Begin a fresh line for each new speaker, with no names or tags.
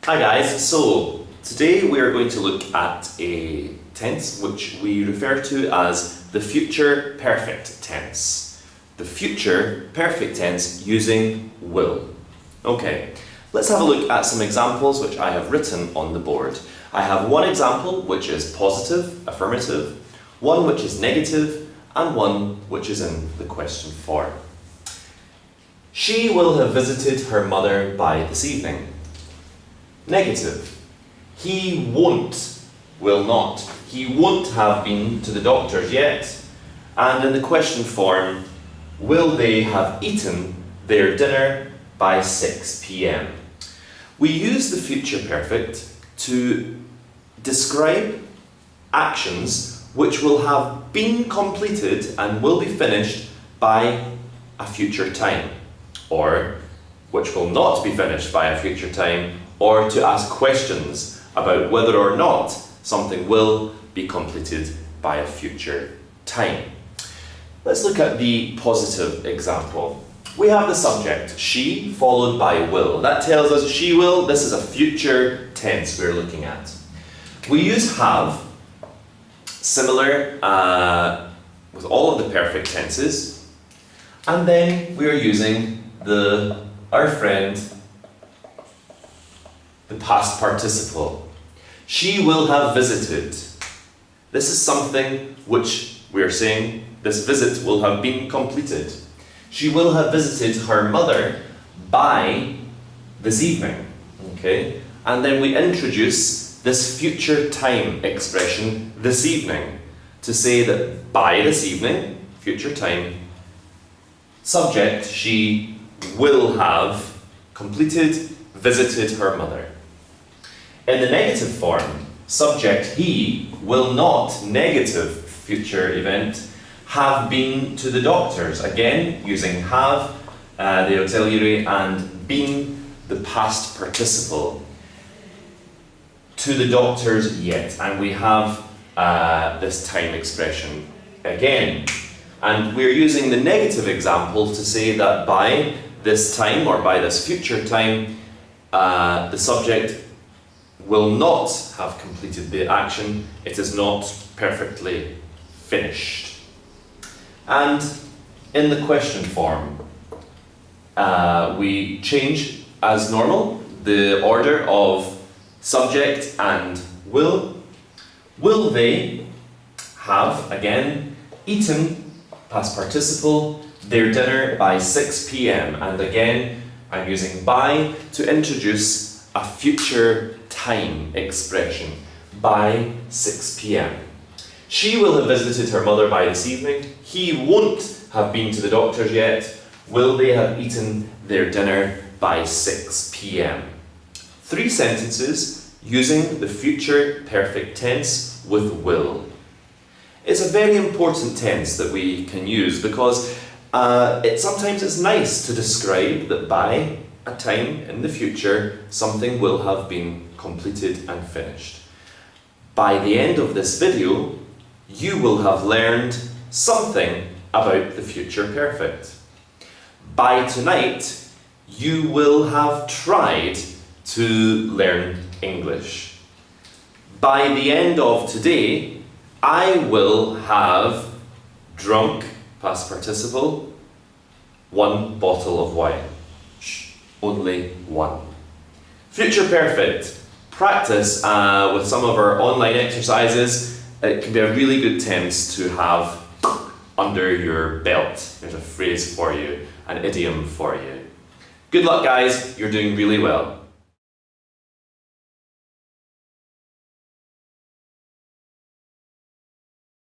Hi guys, so today we are going to look at a tense which we refer to as the future perfect tense. The future perfect tense using will. Okay, let's have a look at some examples which I have written on the board. I have one example which is positive, affirmative, one which is negative, and one which is in the question form. She will have visited her mother by this evening. Negative. He won't, will not. He won't have been to the doctor's yet. And in the question form, will they have eaten their dinner by 6 p.m? We use the future perfect to describe actions which will have been completed and will be finished by a future time, or which will not be finished by a future time, or to ask questions about whether or not something will be completed by a future time. Let's look at the positive example. We have the subject, she, followed by will. That tells us she will. This is a future tense we're looking at. We use have, similar with all of the perfect tenses, and then we are using our friend, the past participle. She will have visited. This is something which we are saying this visit will have been completed. She will have visited her mother by this evening. Okay? And then we introduce this future time expression, this evening, to say that by this evening, future time, subject, she will have completed, visited her mother. In the negative form, subject, he will not, negative future event, have been to the doctors. Again, using have, the auxiliary, and been, the past participle. To the doctors yet. And we have this time expression again. And we're using the negative example to say that by this time, or by this future time, the subject will not have completed the action. It is not perfectly finished. And in the question form, we change, as normal, the order of subject and will. Will they have, again, eaten, past participle, their dinner by 6 p.m? And again, I'm using by to introduce a future time expression, by 6 p.m. She will have visited her mother by this evening. He won't have been to the doctor's yet. Will they have eaten their dinner by 6 p.m? 3 sentences using the future perfect tense with will. It's a very important tense that we can use because sometimes it's nice to describe that by a time in the future something will have been completed and finished. By the end of this video, you will have learned something about the future perfect. By tonight, you will have tried to learn English. By the end of today, I will have drunk, past participle, 1 bottle of wine. Only 1. Future perfect. Practice with some of our online exercises. It can be a really good tense to have under your belt. There's a phrase for you, an idiom for you. Good luck guys, you're doing really well.